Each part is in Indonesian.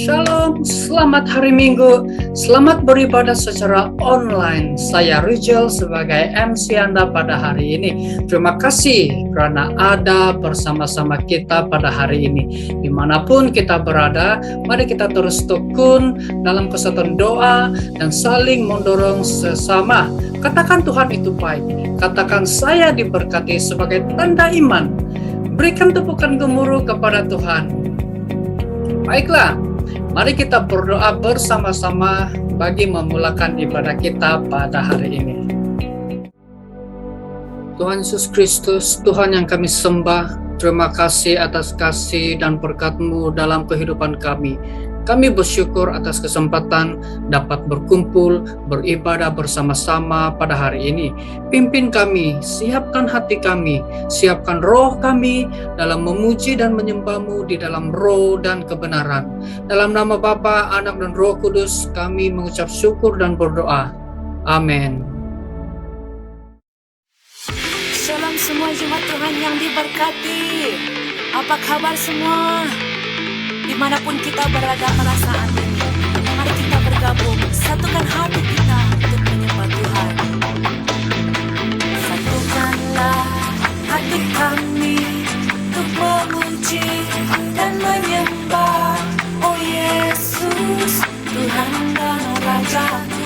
Shalom, selamat hari Minggu, selamat beribadah secara online. Saya Rizal sebagai MC Anda pada hari ini. Terima kasih karena ada bersama-sama kita pada hari ini. Dimanapun kita berada, mari kita terus tekun dalam kesatuan doa dan saling mendorong sesama. Katakan Tuhan itu baik, katakan saya diberkati sebagai tanda iman. Berikan tepukan gemuruh kepada Tuhan. Baiklah, mari kita berdoa bersama-sama bagi memulakan ibadah kita pada hari ini. Tuhan Yesus Kristus, Tuhan yang kami sembah, terima kasih atas kasih dan berkat-Mu dalam kehidupan kami. Kami bersyukur atas kesempatan dapat berkumpul, beribadah bersama-sama pada hari ini. Pimpin kami, siapkan hati kami, siapkan roh kami dalam memuji dan menyembah-Mu di dalam roh dan kebenaran. Dalam nama Bapa, Anak, dan Roh Kudus, kami mengucap syukur dan berdoa. Amin. Shalom semua jemaat Tuhan yang diberkati. Apa kabar semua? Dimanapun kita berada pada saat ini, mari kita bergabung, satukan hati kita untuk menyembah Tuhan. Satukanlah hati kami untuk memuji dan menyembah, oh Yesus, Tuhan dan Rajaku.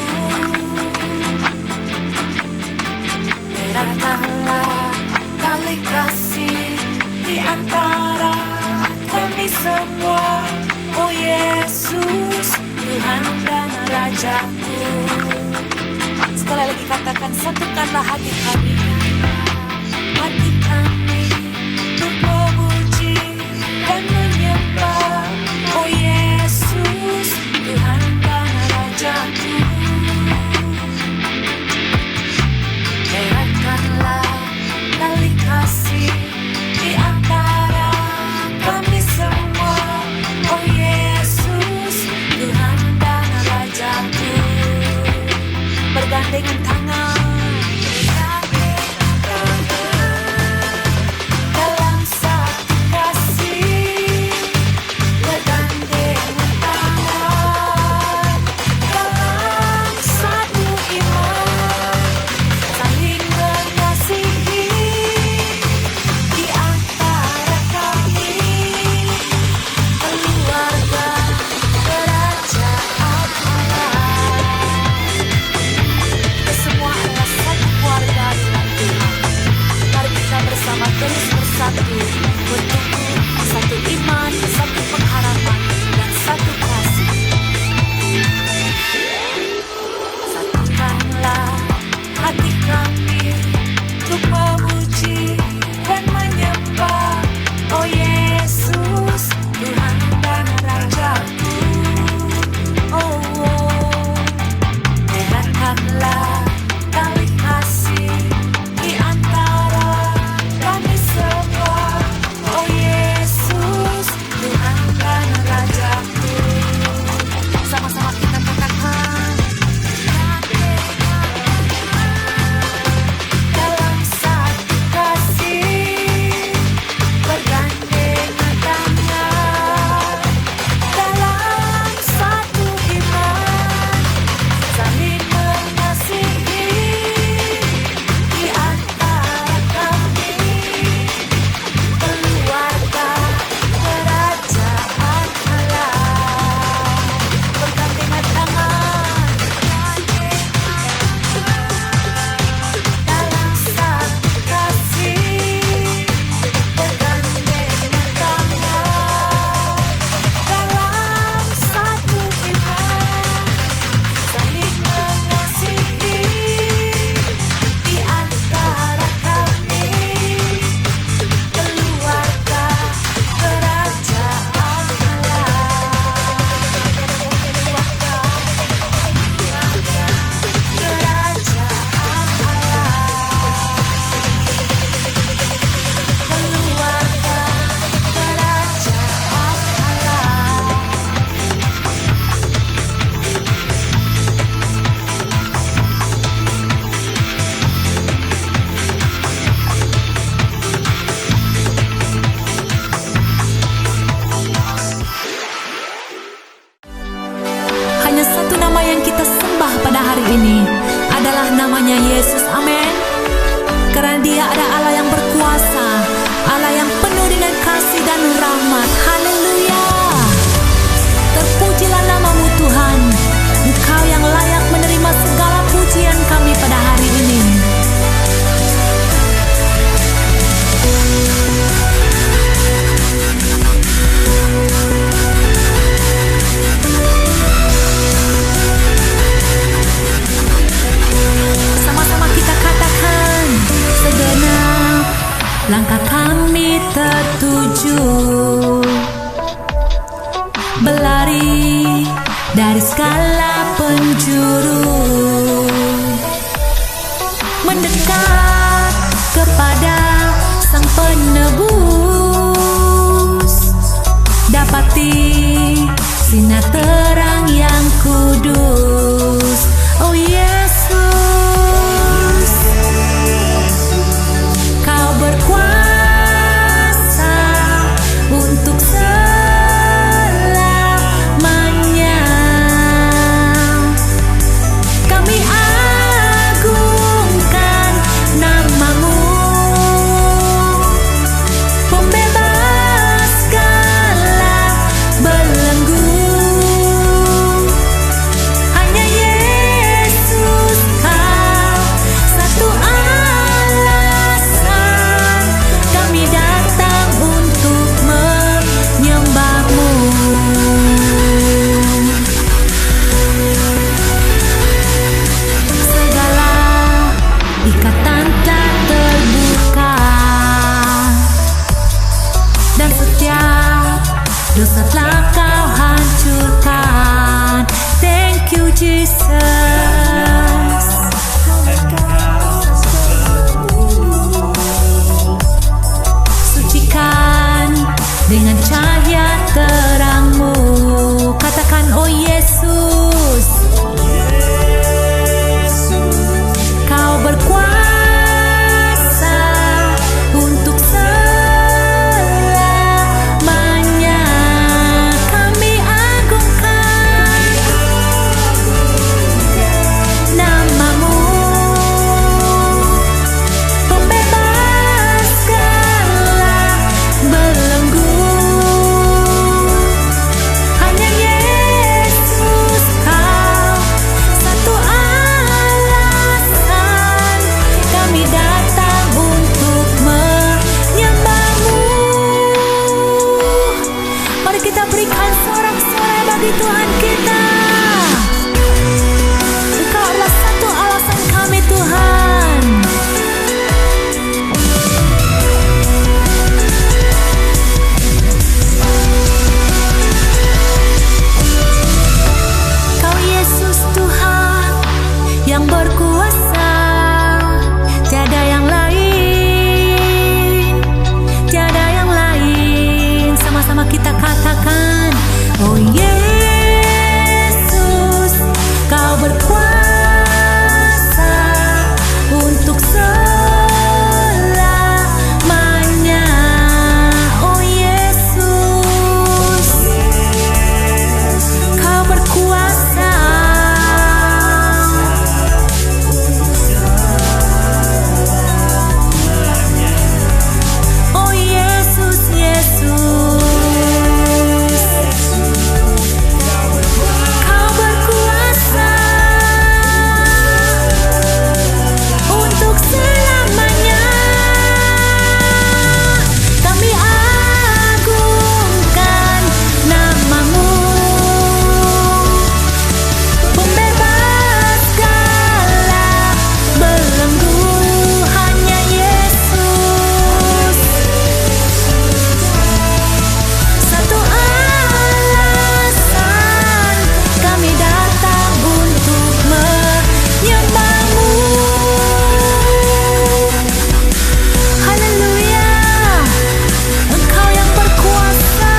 Eratkanlah tali kasih di antara kami semua, oh Yesus, Tuhan dan Rajaku. Sekali lagi katakan, satukanlah hati kami, hati kami untuk memuji dan menyembah, oh Yesus, Tuhan dan Rajaku. Eratkanlah tali kasih di antara kami semua, oh Yesus, Tuhan dan Rajaku. Bergandengan tangan, dalam satu kasih. Bergandengan tangan, dalam satu iman. Saling mengasihi di antara kami, keluarga kerajaan Allah. Semua adalah satu keluarga dalam Tuhan. Mari kita bersama terus bersatu, bertumbuh satu iman, satu pengharapan, dan satu kasih. Satukanlah hati kami untuk memuji dan menyembah, oh Yesus, Tuhan dan Rajaku. Oh, eratkanlah tali kasih di antara kami semua, oh Yesus, Tuhan dan Rajaku. Sama-sama kita katakan, dalam satu kasih. Bergandengan tangan, dalam berlari dari segala penjuru, mendekat kepada Sang Penebus, dapati sinar terang yang kudus. Oh Yesus, Kau berkuasa untuk selamanya. Kami agungkan nama-Mu, pembebas segala belenggu. Hanya Yesus, Kau satu alasan kami datang untuk menyembah-Mu. Segala ikatan telah terbuka, dan setiap dosa telah Kau hancurkan. Thank you Jesus. Sucikan dengan cahaya terang-Mu. Katakan, oh Yesus, Kau berkuasa untuk selamanya. Kami agungkan nama-Mu, pembebas segala belenggu. Hanya Yesus, Kau satu alasan kami datang untuk menyembah-Mu. Mari kita berikan sorak-sorai bagi Tuhan kita. Engkau adalah satu alasan kami, Tuhan. Kau Yesus Tuhan yang berkuasa, tiada yang lain, tiada yang lain. Sama-sama kita katakan, oh Yesus, Kau berkuasa untuk selamanya. Oh Yesus, Kau berkuasa. Oh Yesus, Yesus, Kau berkuasa untuk selamanya. Kami agungkan nama-Mu, pembebas segala belenggu. Hanya Yesus, satu alasan kami datang untuk menyembah-Mu. Haleluya, Engkau yang berkuasa.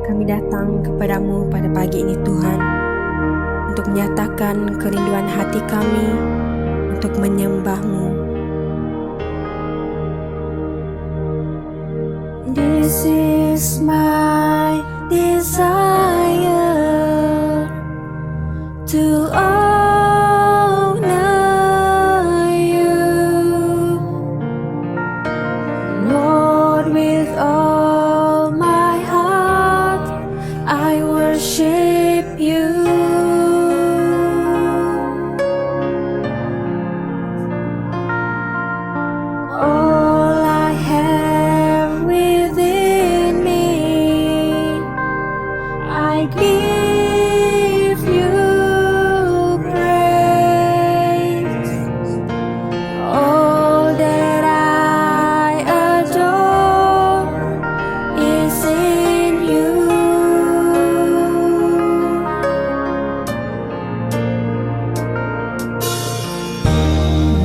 Kami datang kepadamu pada pagi ini Tuhan, untuk menyatakan kerinduan hati kami untuk menyembah-Mu. This is my desire to honor You, Lord, with all my heart I worship You. All I have within me, I I give you praise. All that I adore is in you.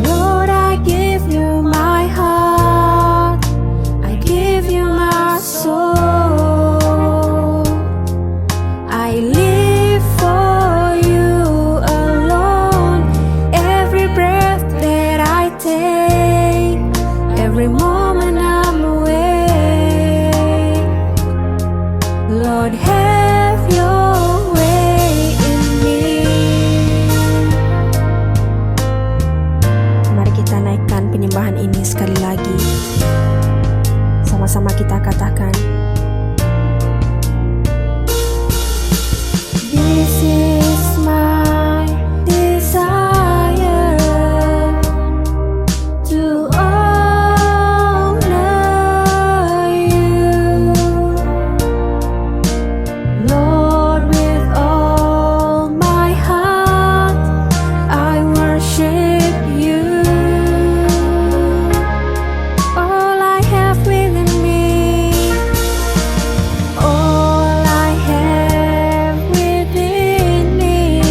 Lord, I give you my heart, I give you my soul. I live for you alone. Every breath that I take, every moment I'm awake. Lord, have your way in me. Mari kita naikkan penyembahan ini sekali lagi. Sama-sama kita katakan, this is my desire to honor you, Lord, with all my heart I worship you. All I have within me, all I have within me,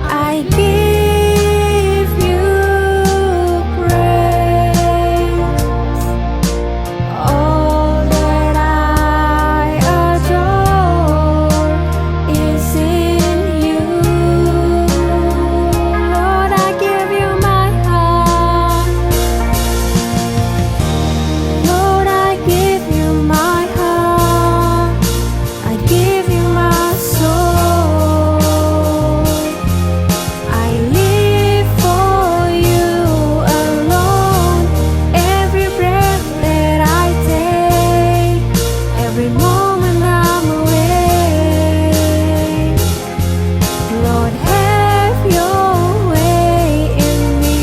I give you praise. All that I adore is in you. Lord, I give you my heart. Lord, I give you my heart, I give you my soul. I live for you alone. Every breath that I take, every moment I'm awake. Lord, have your way in me.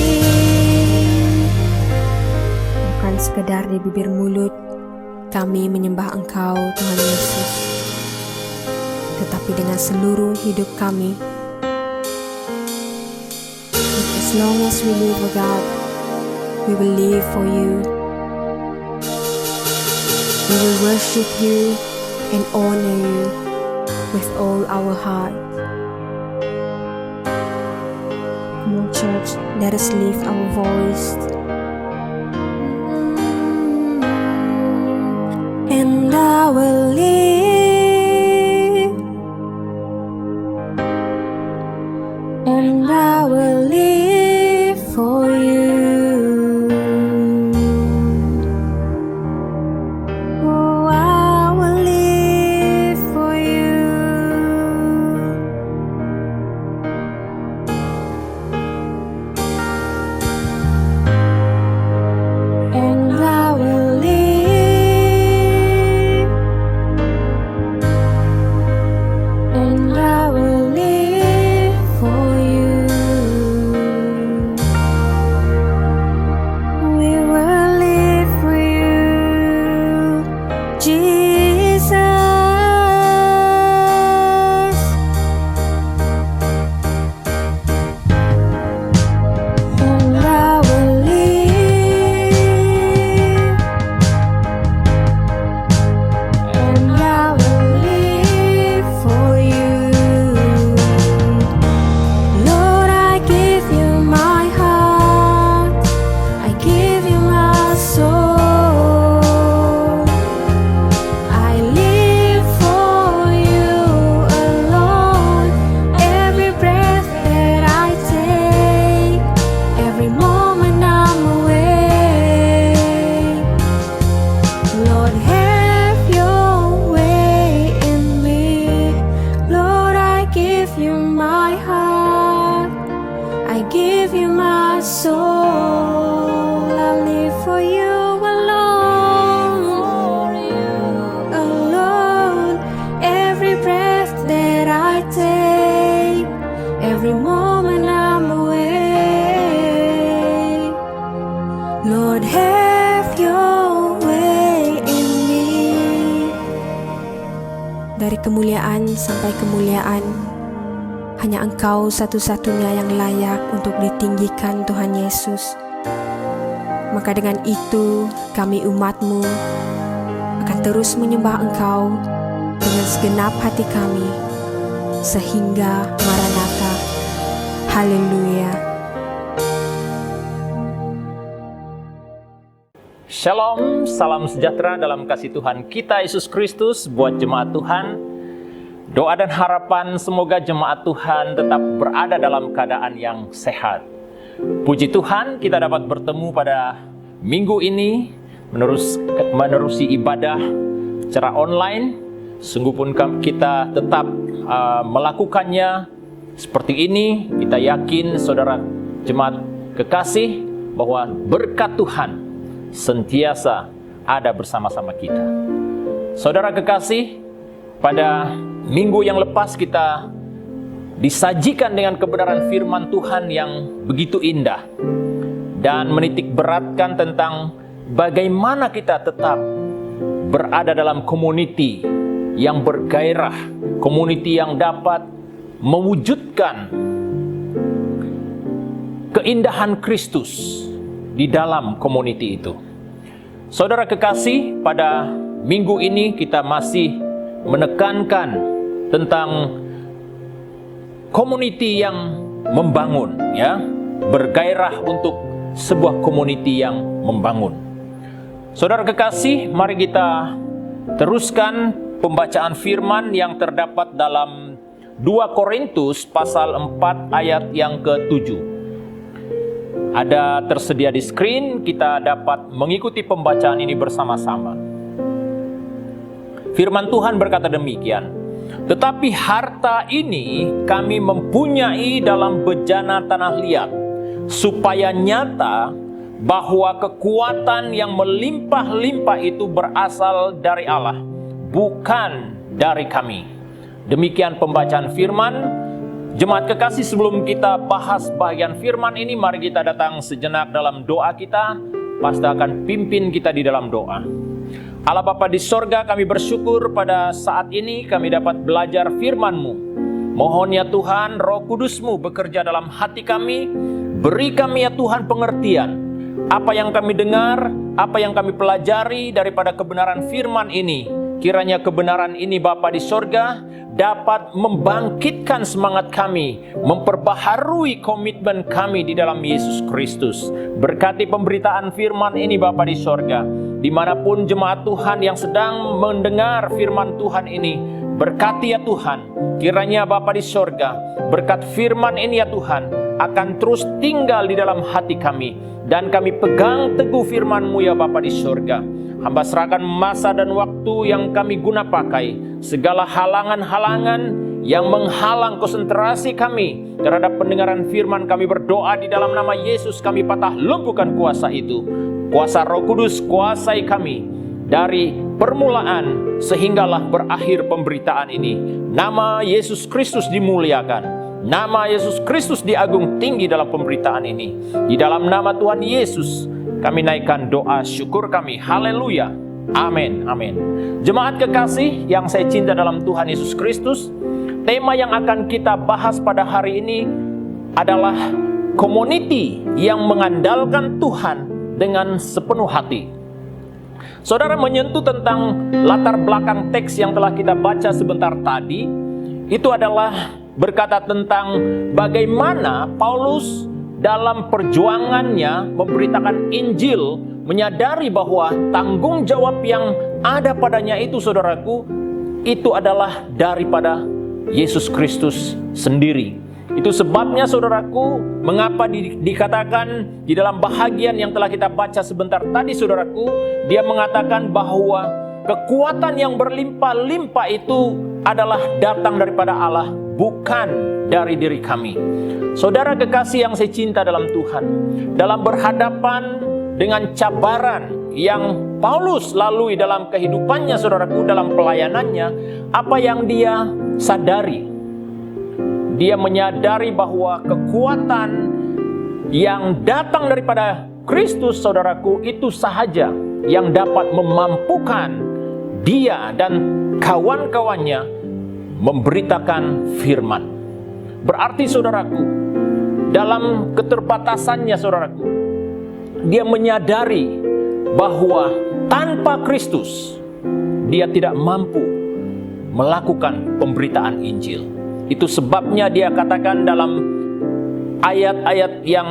Bukan sekedar di bibir mulut kami menyembah Engkau, Tuhan Yesus, tetapi dengan seluruh hidup kami. As long as we live, oh God, we will live for you. We will worship you and honor you with all our heart. Come on, church, let us lift our voice. And I will live, and I will live for you. Oh, I will live for you. And I will live, Dari kemuliaan sampai kemuliaan, hanya Engkau satu-satunya yang layak untuk ditinggikan, Tuhan Yesus. Maka dengan itu kami umat-Mu akan terus menyembah Engkau dengan segenap hati kami, sehingga Maranatha. Haleluya. Shalom, salam sejahtera dalam kasih Tuhan kita Yesus Kristus buat jemaat Tuhan. Doa dan harapan semoga jemaat Tuhan tetap berada dalam keadaan yang sehat. Puji Tuhan, kita dapat bertemu pada minggu ini menerusi ibadah secara online. Sungguh pun kita tetap melakukannya seperti ini. Kita yakin saudara jemaat kekasih bahwa berkat Tuhan sentiasa ada bersama-sama kita. Saudara kekasih, pada minggu yang lepas kita disajikan dengan kebenaran firman Tuhan yang begitu indah dan menitik beratkan tentang bagaimana kita tetap berada dalam community yang bergairah, community yang dapat mewujudkan keindahan Kristus di dalam community itu. Saudara kekasih, pada minggu ini kita masih menekankan tentang community yang membangun, ya, bergairah untuk sebuah community yang membangun. Saudara kekasih, mari kita teruskan pembacaan firman yang terdapat dalam 2 Korintus pasal 4 ayat yang ke-7. Ada tersedia di screen, kita dapat mengikuti pembacaan ini bersama-sama. Firman Tuhan berkata demikian, "Tetapi harta ini kami mempunyai dalam bejana tanah liat, supaya nyata bahwa kekuatan yang melimpah-limpah itu berasal dari Allah, bukan dari kami." Demikian pembacaan firman. Jemaat kekasih, sebelum kita bahas bagian firman ini, mari kita datang sejenak dalam doa kita. Pasti akan pimpin kita di dalam doa. Allah Bapa di sorga, kami bersyukur pada saat ini kami dapat belajar firman-Mu. Mohon ya Tuhan, Roh Kudus-Mu bekerja dalam hati kami. Beri kami ya Tuhan pengertian. Apa yang kami dengar, apa yang kami pelajari daripada kebenaran firman ini. Kiranya kebenaran ini Bapa di sorga dapat membangkitkan semangat kami, memperbaharui komitmen kami di dalam Yesus Kristus. Berkati pemberitaan firman ini Bapa di sorga, dimanapun jemaat Tuhan yang sedang mendengar firman Tuhan ini, berkati ya Tuhan, kiranya Bapa di sorga, berkat firman ini ya Tuhan, akan terus tinggal di dalam hati kami, dan kami pegang teguh firman-Mu ya Bapa di sorga. Hamba serahkan masa dan waktu yang kami guna pakai, segala halangan-halangan yang menghalang konsentrasi kami terhadap pendengaran firman, kami berdoa di dalam nama Yesus, kami patah lumpuhkan kuasa itu. Kuasa Roh Kudus kuasai kami dari permulaan sehinggalah berakhir pemberitaan ini. Nama Yesus Kristus dimuliakan, nama Yesus Kristus diagung tinggi dalam pemberitaan ini. Di dalam nama Tuhan Yesus kami naikkan doa syukur kami. Haleluya. Amin. Amin. Jemaat kekasih yang saya cinta dalam Tuhan Yesus Kristus, tema yang akan kita bahas pada hari ini adalah community yang mengandalkan Tuhan dengan sepenuh hati. Saudara menyentuh tentang latar belakang teks yang telah kita baca sebentar tadi. Itu adalah berkata tentang bagaimana Paulus dalam perjuangannya memberitakan Injil, menyadari bahwa tanggung jawab yang ada padanya itu, saudaraku, itu adalah daripada Yesus Kristus sendiri. Itu sebabnya, saudaraku, mengapa dikatakan di dalam bahagian yang telah kita baca sebentar tadi, saudaraku, dia mengatakan bahwa kekuatan yang berlimpah-limpah itu adalah datang daripada Allah, bukan dari diri kami. Saudara kekasih yang saya cinta dalam Tuhan, dalam berhadapan dengan cabaran yang Paulus lalui dalam kehidupannya, saudaraku, dalam pelayanannya, apa yang dia sadari? Dia menyadari bahwa kekuatan yang datang daripada Kristus, saudaraku, itu sahaja yang dapat memampukan dia dan kawan-kawannya memberitakan firman. Berarti saudaraku, dalam keterbatasannya saudaraku, dia menyadari bahwa tanpa Kristus dia tidak mampu melakukan pemberitaan Injil. Itu sebabnya dia katakan dalam ayat-ayat yang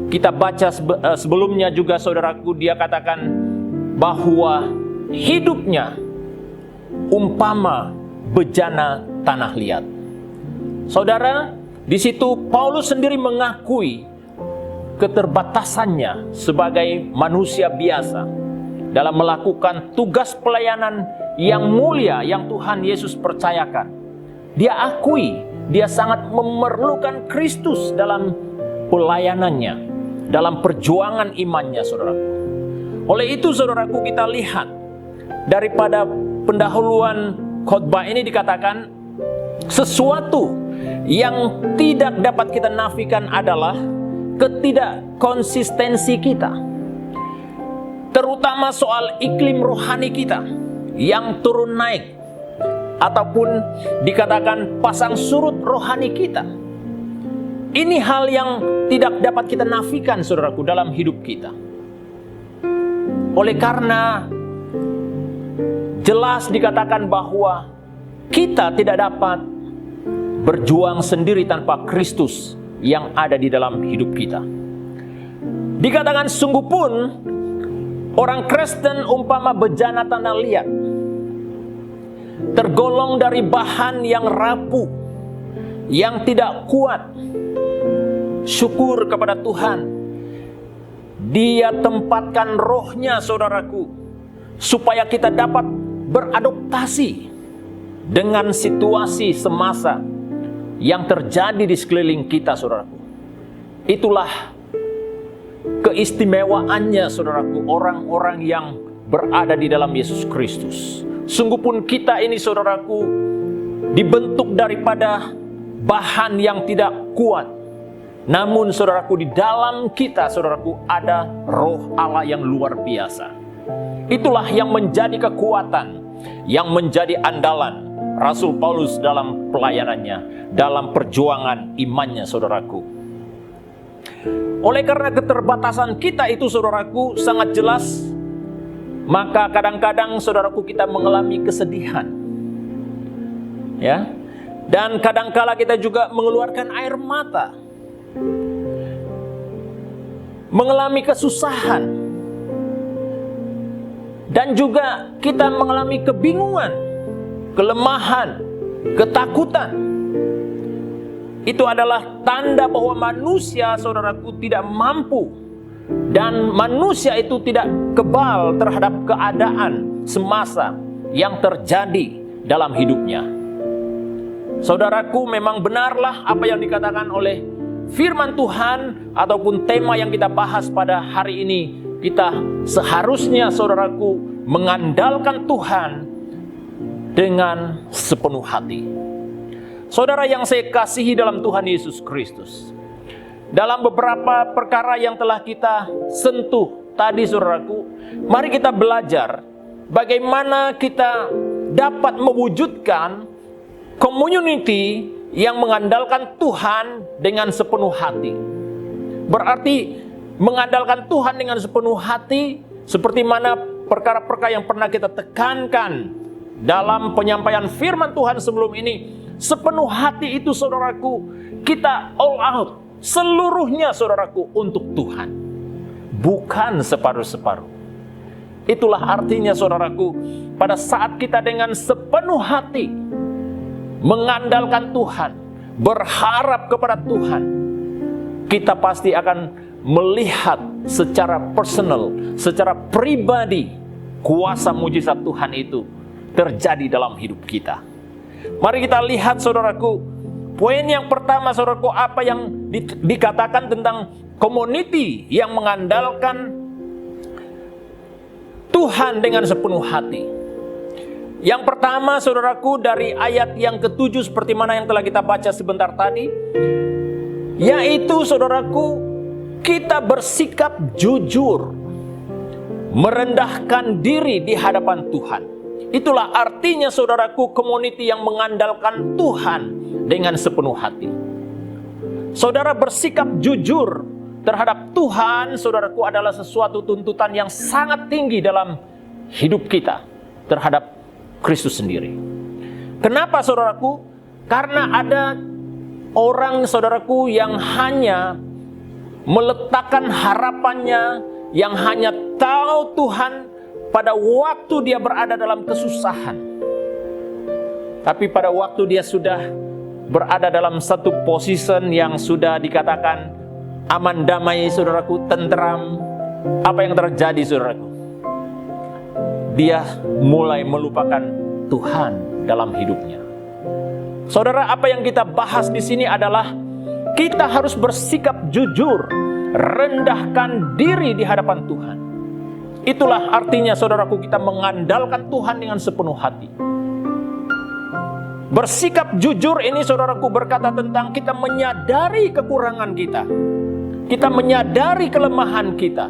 kita baca sebelumnya juga saudaraku, dia katakan bahwa hidupnya umpama bejana tanah liat. Saudara, di situ Paulus sendiri mengakui keterbatasannya sebagai manusia biasa dalam melakukan tugas pelayanan yang mulia yang Tuhan Yesus percayakan. Dia akui dia sangat memerlukan Kristus dalam pelayanannya, dalam perjuangan imannya, saudaraku. Oleh itu, saudaraku, kita lihat daripada pendahuluan khotbah ini dikatakan sesuatu yang tidak dapat kita nafikan adalah ketidakkonsistensi kita, terutama soal iklim rohani kita yang turun naik, ataupun dikatakan pasang surut rohani kita. Ini hal yang tidak dapat kita nafikan, saudaraku, dalam hidup kita. Oleh karena jelas dikatakan bahwa kita tidak dapat berjuang sendiri tanpa Kristus yang ada di dalam hidup kita. Dikatakan sungguh pun orang Kristen umpama bejana tanah liat, tergolong dari bahan yang rapuh, yang tidak kuat. Syukur kepada Tuhan, Dia tempatkan rohnya, saudaraku, supaya kita dapat beradaptasi dengan situasi semasa yang terjadi di sekeliling kita, saudaraku. Itulah keistimewaannya, saudaraku, orang-orang yang berada di dalam Yesus Kristus. Sungguh pun kita ini, saudaraku, dibentuk daripada bahan yang tidak kuat. Namun, saudaraku, di dalam kita, saudaraku, ada roh Allah yang luar biasa. Itulah yang menjadi kekuatan, yang menjadi andalan Rasul Paulus dalam pelayanannya, dalam perjuangan imannya, saudaraku. Oleh karena keterbatasan kita itu, saudaraku, sangat jelas, maka kadang-kadang, saudaraku, kita mengalami kesedihan, ya, dan kadangkala kita juga mengeluarkan air mata, mengalami kesusahan, dan juga kita mengalami kebingungan, kelemahan, ketakutan. Itu adalah tanda bahwa manusia, saudaraku, tidak mampu, dan manusia itu tidak kebal terhadap keadaan semasa yang terjadi dalam hidupnya. Saudaraku, memang benarlah apa yang dikatakan oleh firman Tuhan ataupun tema yang kita bahas pada hari ini. Kita seharusnya, saudaraku, mengandalkan Tuhan dengan sepenuh hati. Saudara yang saya kasihi dalam Tuhan Yesus Kristus, dalam beberapa perkara yang telah kita sentuh tadi, saudaraku, mari kita belajar bagaimana kita dapat mewujudkan community yang mengandalkan Tuhan dengan sepenuh hati. Berarti mengandalkan Tuhan dengan sepenuh hati, seperti mana perkara-perkara yang pernah kita tekankan dalam penyampaian firman Tuhan sebelum ini. Sepenuh hati itu, saudaraku, kita all out, seluruhnya, saudaraku, untuk Tuhan, bukan separuh-separuh. Itulah artinya, saudaraku, pada saat kita dengan sepenuh hati mengandalkan Tuhan, berharap kepada Tuhan, kita pasti akan melihat secara personal, secara pribadi, kuasa mujizat Tuhan itu terjadi dalam hidup kita. Mari kita lihat, saudaraku, poin yang pertama, saudaraku, apa yang dikatakan tentang community yang mengandalkan Tuhan dengan sepenuh hati. Yang pertama, saudaraku, dari ayat yang ke-7 seperti mana yang telah kita baca sebentar tadi, yaitu, saudaraku, kita bersikap jujur, merendahkan diri di hadapan Tuhan. Itulah artinya saudaraku, community yang mengandalkan Tuhan dengan sepenuh hati. Saudara bersikap jujur terhadap Tuhan, saudaraku, adalah sesuatu tuntutan yang sangat tinggi dalam hidup kita terhadap Kristus sendiri. Kenapa saudaraku? Karena ada orang, saudaraku, yang hanya meletakkan harapannya, yang hanya tahu Tuhan pada waktu dia berada dalam kesusahan. Tapi pada waktu dia sudah berada dalam satu position yang sudah dikatakan aman, damai, saudaraku, tentram, apa yang terjadi, saudaraku? Dia mulai melupakan Tuhan dalam hidupnya. Saudara, apa yang kita bahas di sini adalah kita harus bersikap jujur, rendahkan diri di hadapan Tuhan. Itulah artinya, saudaraku, kita mengandalkan Tuhan dengan sepenuh hati. Bersikap jujur ini, saudaraku, berkata tentang kita menyadari kekurangan kita. Kita menyadari kelemahan kita.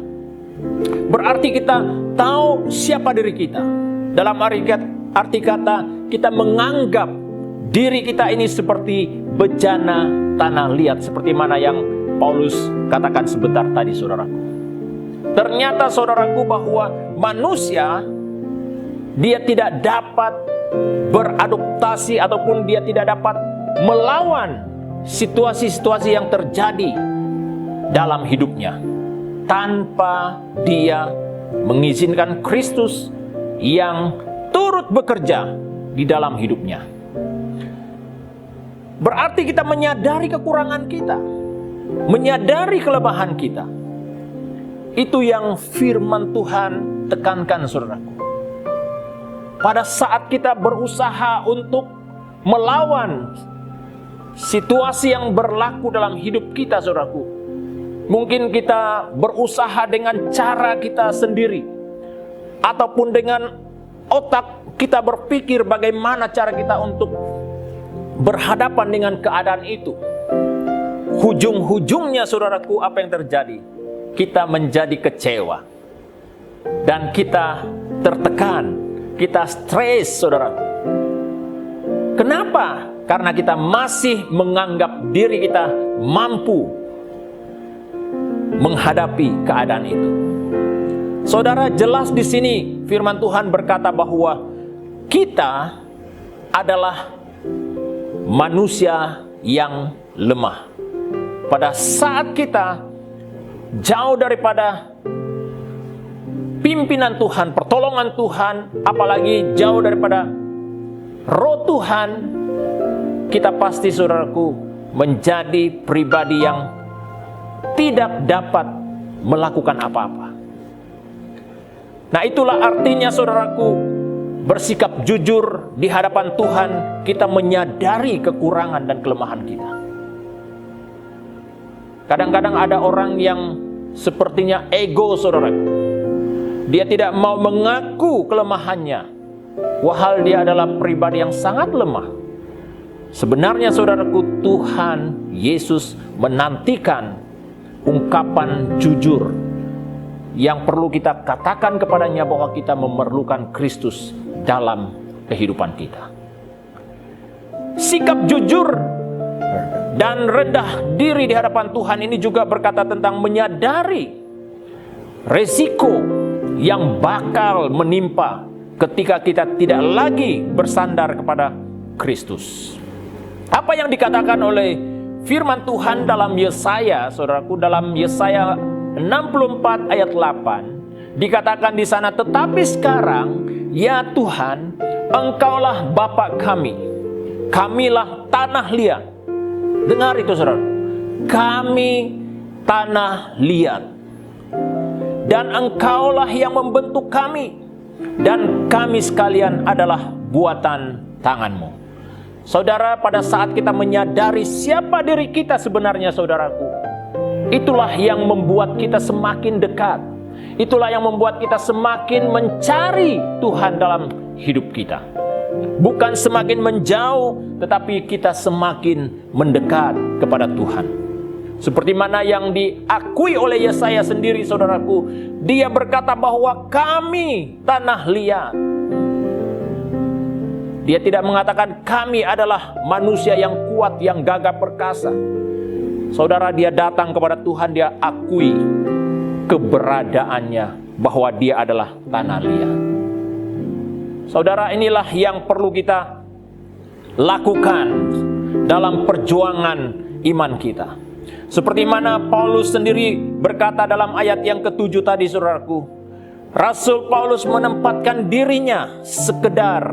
Berarti kita tahu siapa diri kita. Dalam arti kata, kita menganggap diri kita ini seperti bejana tanah liat, seperti mana yang Paulus katakan sebentar tadi, saudaraku. Ternyata, saudaraku, bahwa manusia dia tidak dapat beradaptasi ataupun dia tidak dapat melawan situasi-situasi yang terjadi dalam hidupnya tanpa dia mengizinkan Kristus yang turut bekerja di dalam hidupnya. Berarti kita menyadari kekurangan kita, menyadari kelemahan kita. Itu yang firman Tuhan tekankan, saudaraku. Pada saat kita berusaha untuk melawan situasi yang berlaku dalam hidup kita, saudaraku, mungkin kita berusaha dengan cara kita sendiri, ataupun dengan otak kita berpikir bagaimana cara kita untuk berhadapan dengan keadaan itu. Hujung-hujungnya, saudaraku, apa yang terjadi? Kita menjadi kecewa dan kita tertekan, kita stres, saudaraku. Kenapa? Karena kita masih menganggap diri kita mampu menghadapi keadaan itu. Saudara, jelas di sini firman Tuhan berkata bahwa kita adalah manusia yang lemah. Pada saat kita jauh daripada pimpinan Tuhan, pertolongan Tuhan, apalagi jauh daripada roh Tuhan, kita pasti, saudaraku, menjadi pribadi yang tidak dapat melakukan apa-apa. Nah, itulah artinya, saudaraku, bersikap jujur di hadapan Tuhan, kita menyadari kekurangan dan kelemahan kita. Kadang-kadang ada orang yang sepertinya ego, saudaraku. Dia tidak mau mengaku kelemahannya, wahal dia adalah pribadi yang sangat lemah. Sebenarnya, saudaraku, Tuhan Yesus menantikan ungkapan jujur yang perlu kita katakan kepadanya bahwa kita memerlukan Kristus dalam kehidupan kita. Sikap jujur dan rendah diri di hadapan Tuhan ini juga berkata tentang menyadari resiko yang bakal menimpa ketika kita tidak lagi bersandar kepada Kristus. Apa yang dikatakan oleh firman Tuhan dalam Yesaya, saudaraku, dalam Yesaya 64 ayat 8, dikatakan di sana, tetapi sekarang, ya Tuhan, Engkaulah Bapa kami, kamilah tanah liat. Dengar itu, saudara. Kami tanah liat. Dan Engkaulah yang membentuk kami. Dan kami sekalian adalah buatan tangan-Mu. Saudara, pada saat kita menyadari siapa diri kita sebenarnya, saudaraku, itulah yang membuat kita semakin dekat. Itulah yang membuat kita semakin mencari Tuhan dalam hidup kita. Bukan semakin menjauh, tetapi kita semakin mendekat kepada Tuhan. Seperti mana yang diakui oleh Yesaya sendiri, saudaraku. Dia berkata bahwa kami tanah liat. Dia tidak mengatakan kami adalah manusia yang kuat, yang gagah perkasa. Saudara, dia datang kepada Tuhan, dia akui keberadaannya bahwa dia adalah tanah liat. Saudara, inilah yang perlu kita lakukan dalam perjuangan iman kita. Seperti mana Paulus sendiri berkata dalam ayat yang ke-7 tadi, saudaraku. Rasul Paulus menempatkan dirinya sekedar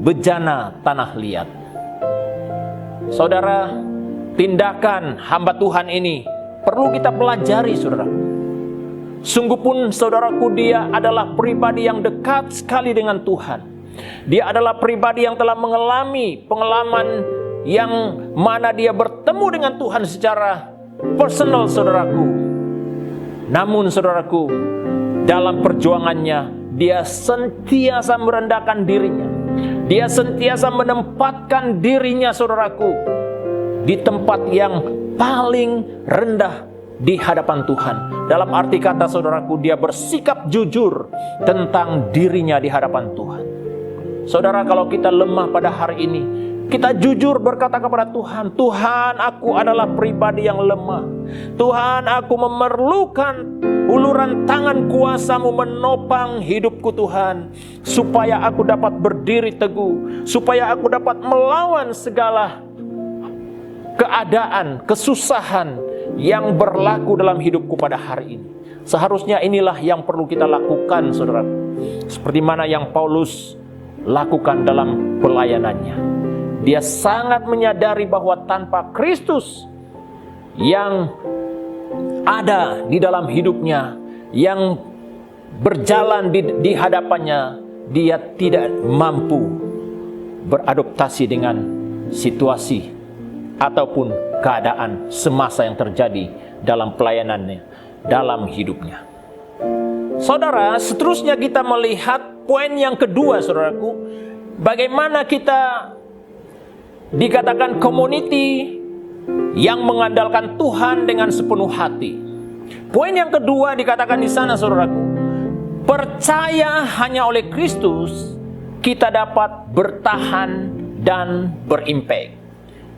bejana tanah liat. Saudara, tindakan hamba Tuhan ini perlu kita pelajari, saudara. Sungguh pun saudaraku, dia adalah pribadi yang dekat sekali dengan Tuhan. Dia adalah pribadi yang telah mengalami pengalaman yang mana dia bertemu dengan Tuhan secara personal, saudaraku. Namun saudaraku, dalam perjuangannya dia sentiasa merendahkan dirinya. Dia sentiasa menempatkan dirinya, saudaraku, di tempat yang paling rendah di hadapan Tuhan. Dalam arti kata, saudaraku, dia bersikap jujur tentang dirinya di hadapan Tuhan. Saudara, kalau kita lemah pada hari ini, kita jujur berkata kepada Tuhan, Tuhan, aku adalah pribadi yang lemah. Tuhan, aku memerlukan uluran tangan kuasa-Mu menopang hidupku, Tuhan, supaya aku dapat berdiri teguh, supaya aku dapat melawan segala keadaan, kesusahan yang berlaku dalam hidupku pada hari ini. Seharusnya inilah yang perlu kita lakukan, saudara. Seperti mana yang Paulus lakukan dalam pelayanannya. Dia sangat menyadari bahwa tanpa Kristus yang ada di dalam hidupnya, yang berjalan di hadapannya, dia tidak mampu beradaptasi dengan situasi ataupun keadaan semasa yang terjadi dalam pelayanannya, dalam hidupnya. Saudara, seterusnya kita melihat poin yang kedua, saudaraku, bagaimana kita dikatakan community yang mengandalkan Tuhan dengan sepenuh hati. Poin yang kedua dikatakan di sana, saudaraku, percaya hanya oleh Kristus kita dapat bertahan dan berimpact.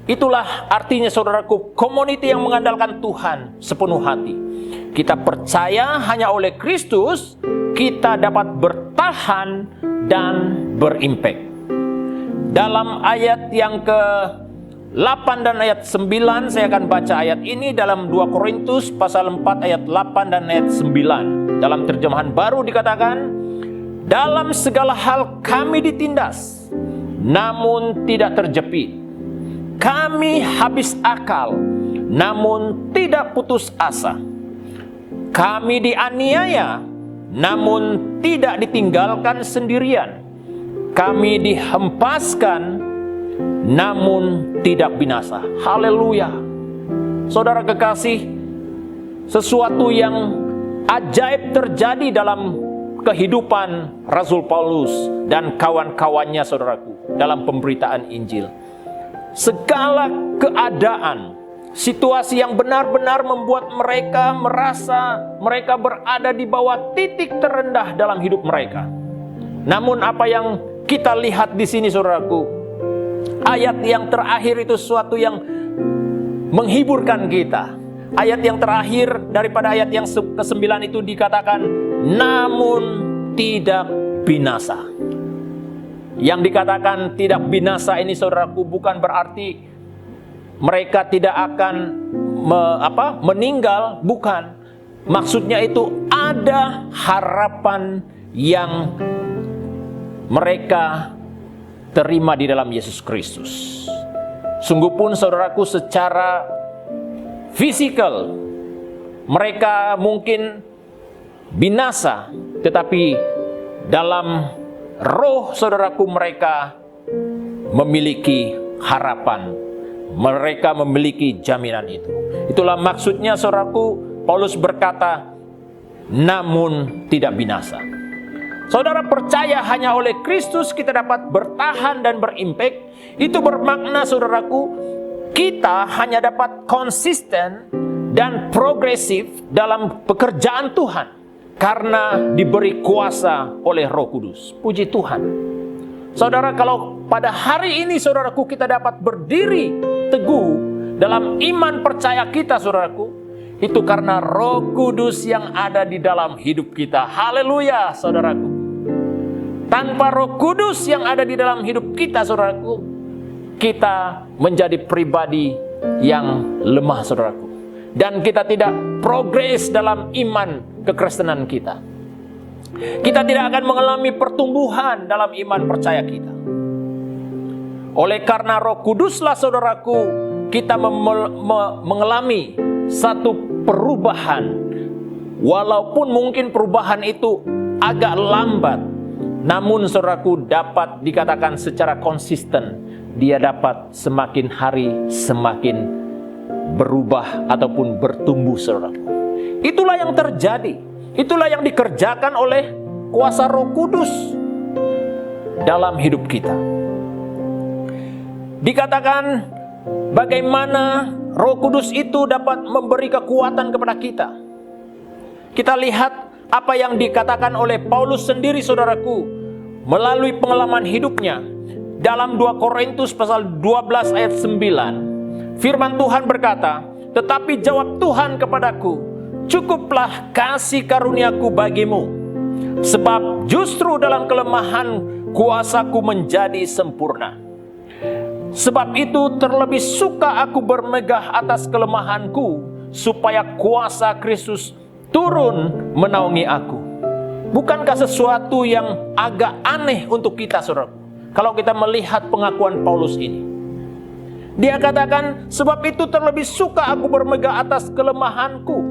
Itulah artinya, saudaraku, community yang mengandalkan Tuhan sepenuh hati. Kita percaya hanya oleh Kristus kita dapat bertahan dan berimpact. Dalam ayat yang ke-8 dan ayat 9, saya akan baca ayat ini dalam 2 Korintus pasal 4 ayat 8 dan ayat 9. Dalam terjemahan baru dikatakan, dalam segala hal kami ditindas, namun tidak terjepit. Kami habis akal, namun tidak putus asa. Kami dianiaya, namun tidak ditinggalkan sendirian. Kami dihempaskan, namun tidak binasa. Haleluya. Saudara kekasih, sesuatu yang ajaib terjadi dalam kehidupan Rasul Paulus dan kawan-kawannya, saudaraku, dalam pemberitaan Injil. Segala keadaan, situasi yang benar-benar membuat mereka merasa mereka berada di bawah titik terendah dalam hidup mereka. Namun apa yang kita lihat di sini, saudaraku, ayat yang terakhir itu sesuatu yang menghiburkan kita. Ayat yang terakhir daripada ayat yang ke-9 itu dikatakan, namun tidak binasa. Yang dikatakan tidak binasa ini, saudaraku, bukan berarti mereka tidak akan meninggal, bukan. Maksudnya itu ada harapan yang mereka terima di dalam Yesus Kristus. Sungguh pun, saudaraku, secara fisikal mereka mungkin binasa, tetapi dalam roh, saudaraku, mereka memiliki harapan. Mereka memiliki jaminan itu. Itulah maksudnya, saudaraku, Paulus berkata, namun tidak binasa. Saudara, percaya hanya oleh Kristus kita dapat bertahan dan berimpact. Itu bermakna, saudaraku, kita hanya dapat konsisten dan progresif dalam pekerjaan Tuhan karena diberi kuasa oleh Roh Kudus. Puji Tuhan. Saudara, kalau pada hari ini saudaraku kita dapat berdiri teguh dalam iman percaya kita saudaraku, itu karena Roh Kudus yang ada di dalam hidup kita. Haleluya saudaraku. Tanpa Roh Kudus yang ada di dalam hidup kita saudaraku, kita menjadi pribadi yang lemah saudaraku. Dan kita tidak progres dalam iman kekristenan kita. Kita tidak akan mengalami pertumbuhan dalam iman percaya kita. Oleh karena Roh Kuduslah saudaraku, kita mengalami satu perubahan. Walaupun mungkin perubahan itu agak lambat, namun saudaraku dapat dikatakan secara konsisten, dia dapat semakin hari semakin berubah ataupun bertumbuh saudaraku. Itulah yang terjadi. Itulah yang dikerjakan oleh kuasa Roh Kudus dalam hidup kita. Dikatakan bagaimana Roh Kudus itu dapat memberi kekuatan kepada kita. Kita lihat apa yang dikatakan oleh Paulus sendiri saudaraku melalui pengalaman hidupnya. Dalam 2 Korintus pasal 12 ayat 9. Firman Tuhan berkata, tetapi jawab Tuhan kepadaku, cukuplah kasih karuniaku bagimu, sebab justru dalam kelemahan kuasaku menjadi sempurna. Sebab itu terlebih suka aku bermegah atas kelemahanku, supaya kuasa Kristus turun menaungi aku. Bukankah sesuatu yang agak aneh untuk kita saudara? Kalau kita melihat pengakuan Paulus ini, dia katakan, sebab itu terlebih suka aku bermegah atas kelemahanku,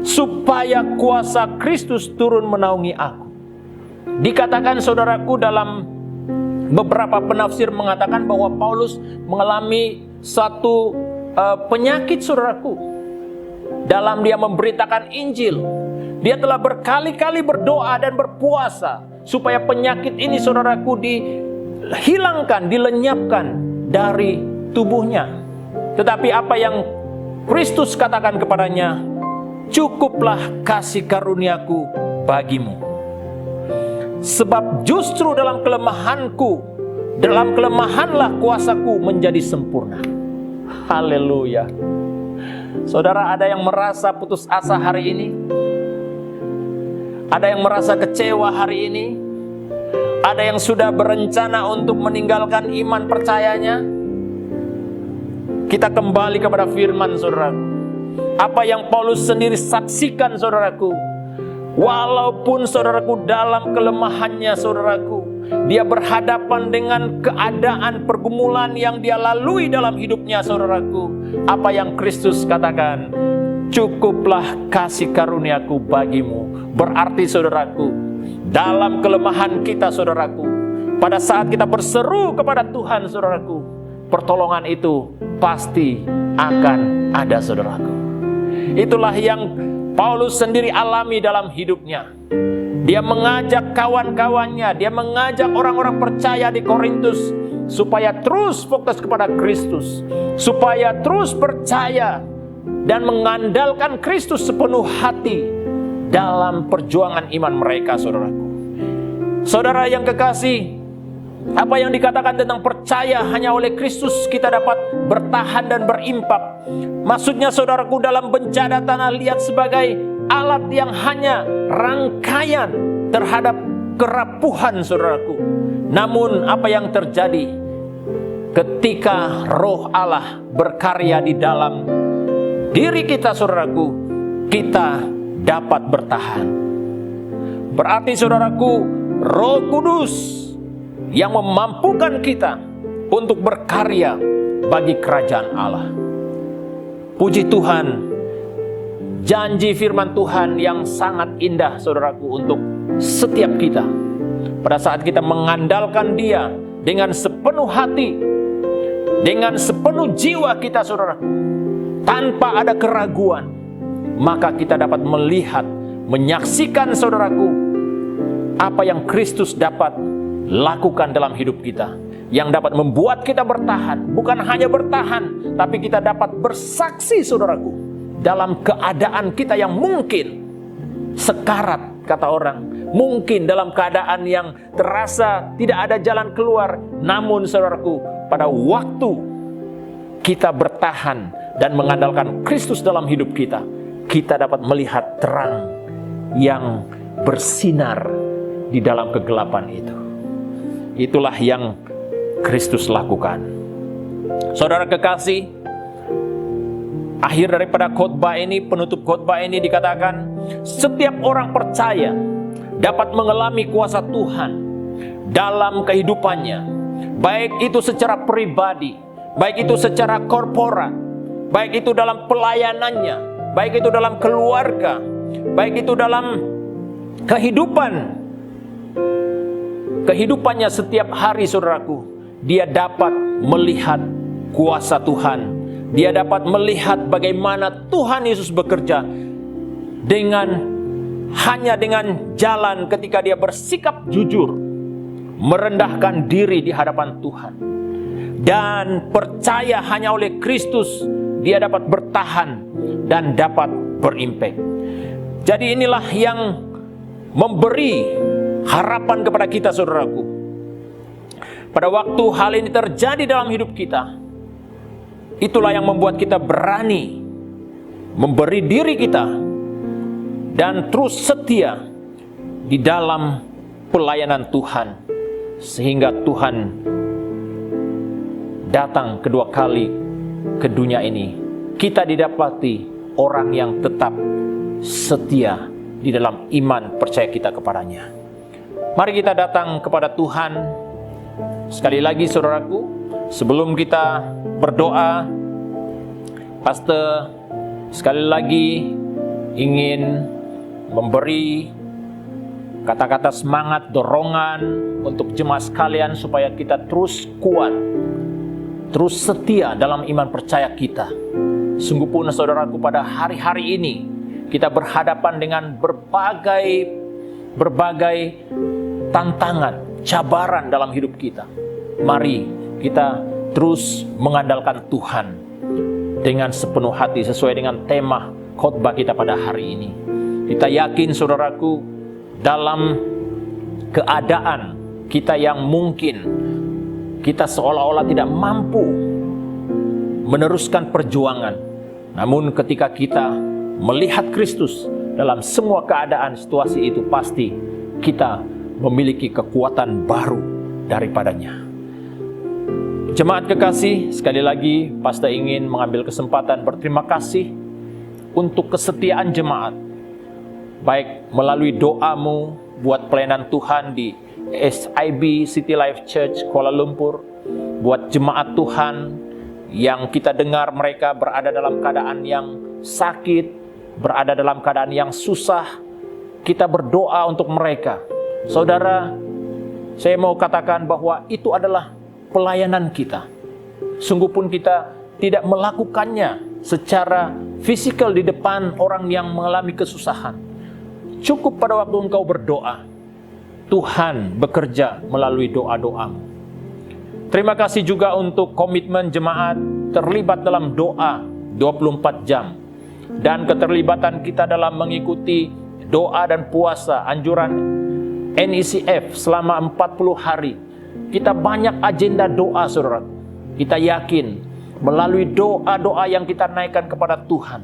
supaya kuasa Kristus turun menaungi aku. Dikatakan saudaraku dalam beberapa penafsir mengatakan bahwa Paulus mengalami satu penyakit saudaraku. Dalam dia memberitakan Injil, dia telah berkali-kali berdoa dan berpuasa supaya penyakit ini saudaraku dihilangkan, dilenyapkan dari tubuhnya. Tetapi apa yang Kristus katakan kepadanya, cukuplah kasih karuniaku bagimu, sebab justru dalam kelemahanku, dalam kelemahanlah kuasaku menjadi sempurna. Haleluya. Saudara, ada yang merasa putus asa hari ini? Ada yang merasa kecewa hari ini? Ada yang sudah berencana untuk meninggalkan iman percayanya? Kita kembali kepada firman saudaraku. Apa yang Paulus sendiri saksikan saudaraku. Walaupun saudaraku dalam kelemahannya saudaraku, dia berhadapan dengan keadaan pergumulan yang dia lalui dalam hidupnya saudaraku. Apa yang Kristus katakan, cukuplah kasih karuniaku bagimu. Berarti saudaraku, dalam kelemahan kita saudaraku, pada saat kita berseru kepada Tuhan saudaraku, pertolongan itu pasti akan ada saudaraku. Itulah yang Paulus sendiri alami dalam hidupnya. Dia mengajak kawan-kawannya, dia mengajak orang-orang percaya di Korintus supaya terus fokus kepada Kristus, supaya terus percaya dan mengandalkan Kristus sepenuh hati dalam perjuangan iman mereka saudaraku. Saudara yang kekasih, apa yang dikatakan tentang percaya hanya oleh Kristus kita dapat bertahan dan berimpak. Maksudnya saudaraku, dalam bencana tanah liat sebagai alat yang hanya rangkaian terhadap kerapuhan saudaraku. Namun apa yang terjadi ketika Roh Allah berkarya di dalam diri kita saudaraku, kita dapat bertahan. Berarti saudaraku, Roh Kudus yang memampukan kita untuk berkarya bagi kerajaan Allah. Puji Tuhan, janji firman Tuhan yang sangat indah saudaraku untuk setiap kita. Pada saat kita mengandalkan Dia dengan sepenuh hati, dengan sepenuh jiwa kita saudaraku, tanpa ada keraguan, maka kita dapat melihat, menyaksikan saudaraku, apa yang Kristus dapat lakukan dalam hidup kita, yang dapat membuat kita bertahan. Bukan hanya bertahan, tapi kita dapat bersaksi saudaraku, dalam keadaan kita yang mungkin sekarat, kata orang, mungkin dalam keadaan yang terasa tidak ada jalan keluar. Namun saudaraku, pada waktu kita bertahan dan mengandalkan Kristus dalam hidup kita, kita dapat melihat terang yang bersinar di dalam kegelapan itu. Itulah yang Kristus lakukan. Saudara kekasih, akhir daripada khotbah ini, penutup khotbah ini dikatakan, setiap orang percaya dapat mengalami kuasa Tuhan dalam kehidupannya, baik itu secara pribadi, baik itu secara korporat, baik itu dalam pelayanannya, baik itu dalam keluarga, baik itu dalam kehidupannya setiap hari. Saudaraku, dia dapat melihat kuasa Tuhan. Dia dapat melihat bagaimana Tuhan Yesus bekerja hanya dengan jalan ketika dia bersikap jujur, merendahkan diri di hadapan Tuhan, dan percaya hanya oleh Kristus dia dapat bertahan dan dapat berimpact. Jadi inilah yang memberi harapan kepada kita, saudaraku. Pada waktu hal ini terjadi dalam hidup kita, itulah yang membuat kita berani memberi diri kita dan terus setia di dalam pelayanan Tuhan, sehingga Tuhan datang kedua kali ke dunia ini. Kita didapati orang yang tetap setia di dalam iman percaya kita kepadanya. Mari kita datang kepada Tuhan. Sekali lagi saudaraku, sebelum kita berdoa, Pastor sekali lagi ingin memberi kata-kata semangat, dorongan untuk jemaat sekalian supaya kita terus kuat, terus setia dalam iman percaya kita. Sungguh pun saudaraku, pada hari-hari ini kita berhadapan dengan berbagai tantangan, cabaran dalam hidup kita. Mari kita terus mengandalkan Tuhan dengan sepenuh hati sesuai dengan tema khotbah kita pada hari ini. Kita yakin saudaraku, dalam keadaan kita yang mungkin kita seolah-olah tidak mampu meneruskan perjuangan, namun ketika kita melihat Kristus dalam semua keadaan situasi itu, pasti kita memiliki kekuatan baru daripadanya. Jemaat kekasih, sekali lagi Pastor ingin mengambil kesempatan berterima kasih untuk kesetiaan jemaat, baik melalui doamu buat pelayanan Tuhan di SIB City Life Church Kuala Lumpur, buat jemaat Tuhan yang kita dengar mereka berada dalam keadaan yang sakit, berada dalam keadaan yang susah. Kita berdoa untuk mereka. Saudara, saya mau katakan bahwa itu adalah pelayanan kita. Sungguh pun kita tidak melakukannya secara fisikal di depan orang yang mengalami kesusahan. Cukup pada waktu engkau berdoa, Tuhan bekerja melalui doa-doamu. Terima kasih juga untuk komitmen jemaat terlibat dalam doa 24 jam. Dan keterlibatan kita dalam mengikuti doa dan puasa anjuran NECF selama 40 hari. Kita banyak agenda doa, saudara. Kita yakin melalui doa-doa yang kita naikkan kepada Tuhan,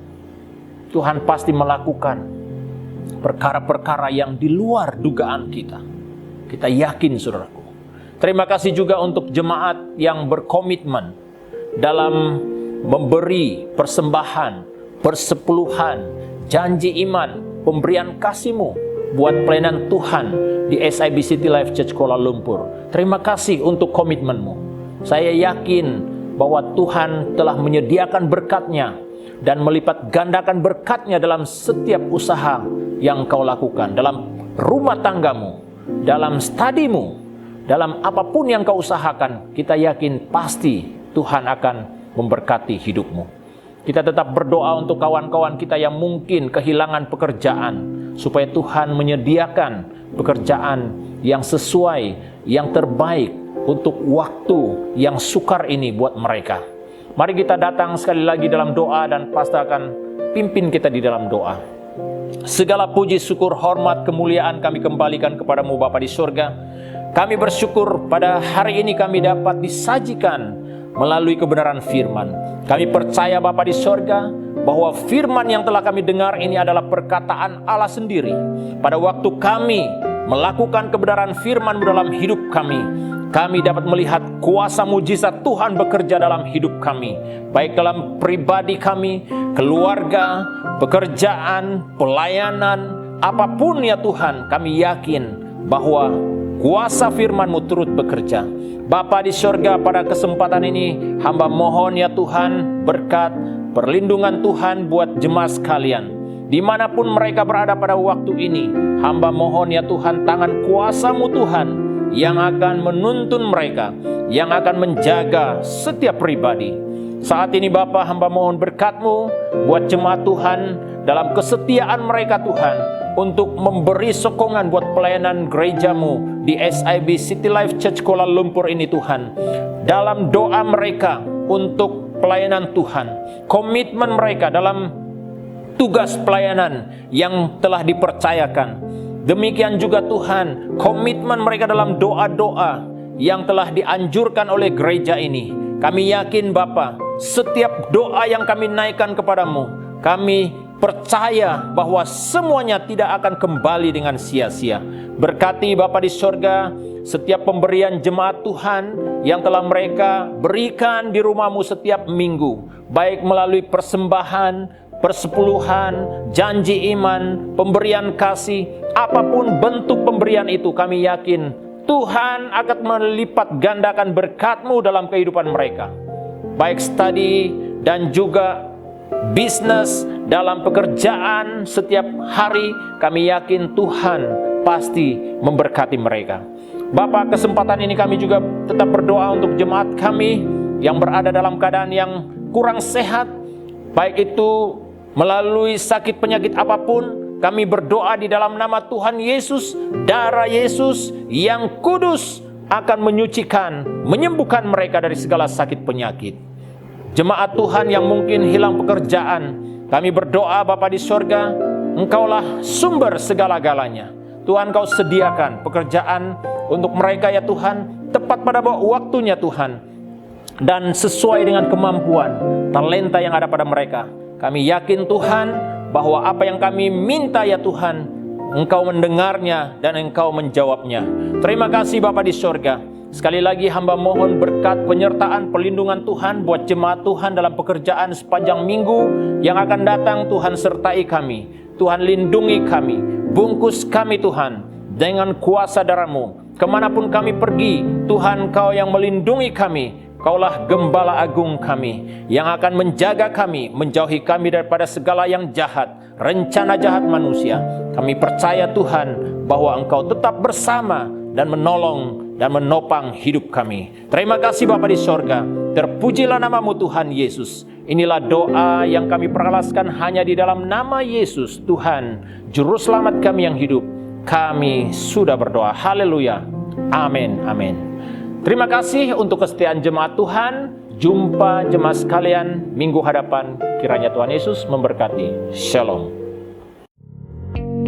Tuhan pasti melakukan perkara-perkara yang di luar dugaan kita. Kita yakin, saudaraku. Terima kasih juga untuk jemaat yang berkomitmen dalam memberi persembahan, persepuluhan, janji iman, pemberian kasih-Mu buat pelayanan Tuhan di SIB City Life Church Kuala Lumpur. Terima kasih untuk komitmen-Mu. Saya yakin bahwa Tuhan telah menyediakan berkat-Nya dan melipat gandakan berkat-Nya dalam setiap usaha yang Kau lakukan, dalam rumah tanggamu, dalam studimu, dalam apapun yang Kau usahakan. Kita yakin pasti Tuhan akan memberkati hidupmu. Kita tetap berdoa untuk kawan-kawan kita yang mungkin kehilangan pekerjaan, supaya Tuhan menyediakan pekerjaan yang sesuai, yang terbaik untuk waktu yang sukar ini buat mereka. Mari kita datang sekali lagi dalam doa dan Pastor akan pimpin kita di dalam doa. segala puji, syukur, hormat, kemuliaan kami kembalikan kepadamu Bapa di surga. Kami bersyukur pada hari ini kami dapat disajikan melalui kebenaran firman. Kami percaya Bapa di surga bahwa firman yang telah kami dengar ini adalah perkataan Allah sendiri. Pada waktu kami melakukan kebenaran firman dalam hidup kami, kami dapat melihat kuasa mujizat Tuhan bekerja dalam hidup kami, baik dalam pribadi kami, keluarga, pekerjaan, pelayanan, apapun ya Tuhan. Kami yakin bahwa kuasa firman-Mu turut bekerja. Bapa di surga, pada kesempatan ini hamba mohon ya Tuhan berkat perlindungan Tuhan buat jemaat sekalian dimanapun mereka berada pada waktu ini. Hamba mohon ya Tuhan, tangan kuasa-Mu Tuhan yang akan menuntun mereka, yang akan menjaga setiap pribadi. Saat ini Bapa, hamba mohon berkat-Mu buat jemaat Tuhan dalam kesetiaan mereka Tuhan, untuk memberi sokongan buat pelayanan gereja-Mu di SIB City Life Church Kuala Lumpur ini Tuhan. Dalam doa mereka untuk pelayanan Tuhan, komitmen mereka dalam tugas pelayanan yang telah dipercayakan. Demikian juga Tuhan, komitmen mereka dalam doa-doa yang telah dianjurkan oleh gereja ini. Kami yakin Bapa, setiap doa yang kami naikkan kepadamu, kami percaya bahwa semuanya tidak akan kembali dengan sia-sia. Berkati Bapa di surga setiap pemberian jemaat Tuhan yang telah mereka berikan di rumah-Mu setiap minggu, baik melalui persembahan, persepuluhan, janji iman, pemberian kasih, apapun bentuk pemberian itu, kami yakin Tuhan akan melipat gandakan berkat-Mu dalam kehidupan mereka, baik studi dan juga bisnis, dalam pekerjaan setiap hari. Kami yakin Tuhan pasti memberkati mereka. Bapa, kesempatan ini kami juga tetap berdoa untuk jemaat kami yang berada dalam keadaan yang kurang sehat, baik itu melalui sakit penyakit apapun. Kami berdoa di dalam nama Tuhan Yesus, darah Yesus yang kudus akan menyucikan, menyembuhkan mereka dari segala sakit penyakit. Jemaat Tuhan yang mungkin hilang pekerjaan, kami berdoa Bapa di surga, Engkaulah sumber segala-galanya. Tuhan, Kau sediakan pekerjaan untuk mereka ya Tuhan, tepat pada waktunya Tuhan, dan sesuai dengan kemampuan, talenta yang ada pada mereka. Kami yakin Tuhan bahwa apa yang kami minta ya Tuhan, Engkau mendengarnya dan Engkau menjawabnya. Terima kasih Bapa di surga. Sekali lagi hamba mohon berkat penyertaan perlindungan Tuhan buat jemaat Tuhan dalam pekerjaan sepanjang minggu yang akan datang. Tuhan sertai kami, Tuhan lindungi kami, bungkus kami Tuhan dengan kuasa darah-Mu. Kemanapun kami pergi, Tuhan Kau yang melindungi kami. Kaulah gembala agung kami yang akan menjaga kami, menjauhi kami daripada segala yang jahat, rencana jahat manusia. Kami percaya Tuhan bahwa Engkau tetap bersama dan menolong dan menopang hidup kami. Terima kasih Bapa di sorga. Terpujilah nama-Mu Tuhan Yesus. Inilah doa yang kami perhalaskan hanya di dalam nama Yesus, Tuhan Juru Selamat kami yang hidup. Kami sudah berdoa. Haleluya. Amin. Amin. Terima kasih untuk kesetiaan jemaat Tuhan. Jumpa jemaat sekalian minggu hadapan. Kiranya Tuhan Yesus memberkati. Shalom.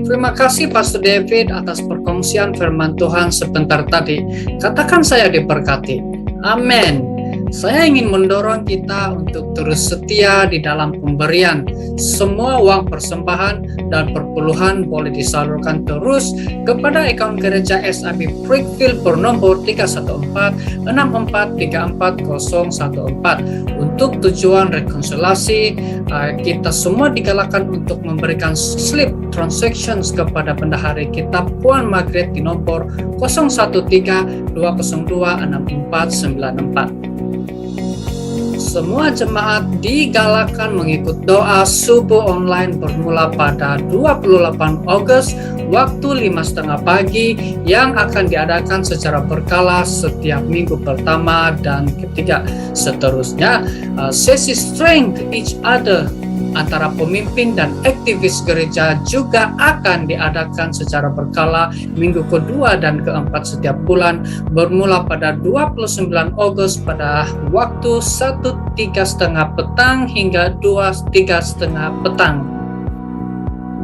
Terima kasih Pastor David atas perkongsian firman Tuhan sebentar tadi. Katakan saya diberkati. Amin. Saya ingin mendorong kita untuk terus setia di dalam pemberian. Semua uang persembahan dan perpuluhan boleh disalurkan terus kepada akun gereja SIB Brickfield bernomor 314-6434-014 untuk tujuan rekonsiliasi. Kita semua digalakkan untuk memberikan slip transactions kepada bendahari kita Puan Margaret di nomor 0132026494. Semua jemaat digalakkan mengikut doa subuh online bermula pada 28 Agustus waktu 5.30 pagi yang akan diadakan secara berkala setiap minggu pertama dan ketiga. Seterusnya, sesi strength each other antara pemimpin dan aktivis gereja juga akan diadakan secara berkala minggu kedua dan keempat setiap bulan bermula pada 29 Agustus pada waktu 1:03.30 petang hingga 2:03.30 petang.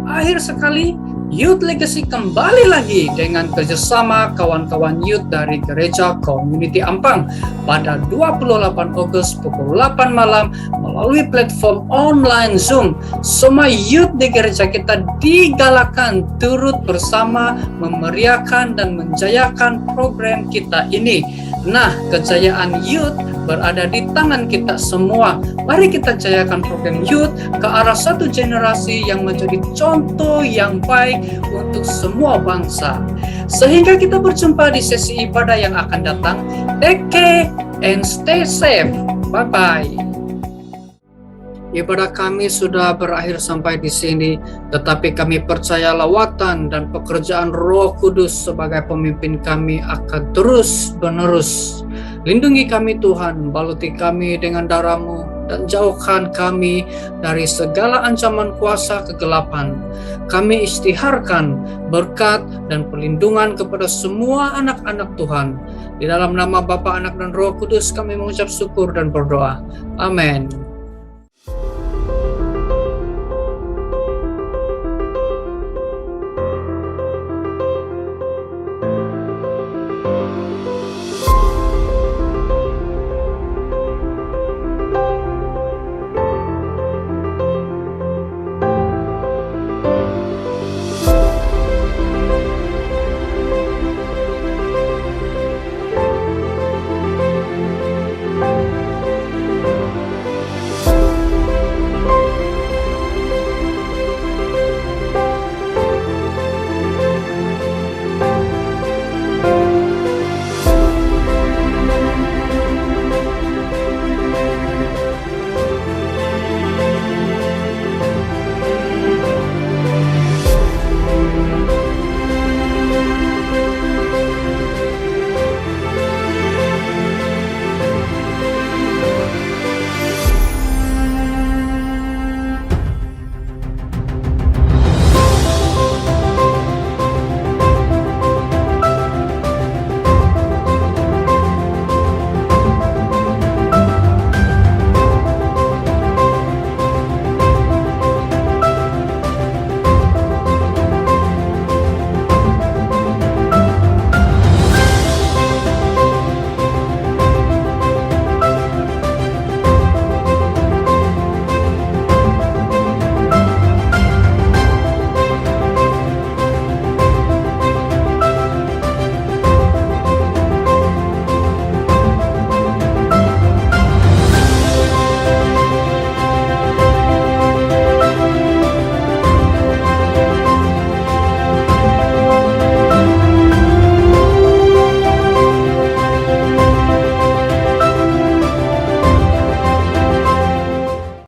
akhir sekali Youth Legacy kembali lagi dengan kerjasama kawan-kawan youth dari Gereja Community Ampang pada 28 Agustus pukul 8 malam melalui platform online Zoom. Semua youth di gereja kita digalakan turut bersama memeriahkan dan menjayakan program kita ini. Nah, kejayaan youth berada di tangan kita semua. Mari kita jayakan program youth ke arah satu generasi yang menjadi contoh yang baik untuk semua bangsa. Sehingga kita berjumpa di sesi ibadah yang akan datang. Take care and stay safe. Bye-bye. Ibadah kami sudah berakhir sampai di sini, tetapi kami percaya lawatan dan pekerjaan Roh Kudus sebagai pemimpin kami akan terus-menerus. Lindungi kami Tuhan, baluti kami dengan darah-Mu, dan jauhkan kami dari segala ancaman kuasa kegelapan. Kami istiharkan berkat dan perlindungan kepada semua anak-anak Tuhan. Di dalam nama Bapa, Anak, dan Roh Kudus kami mengucap syukur dan berdoa. Amin.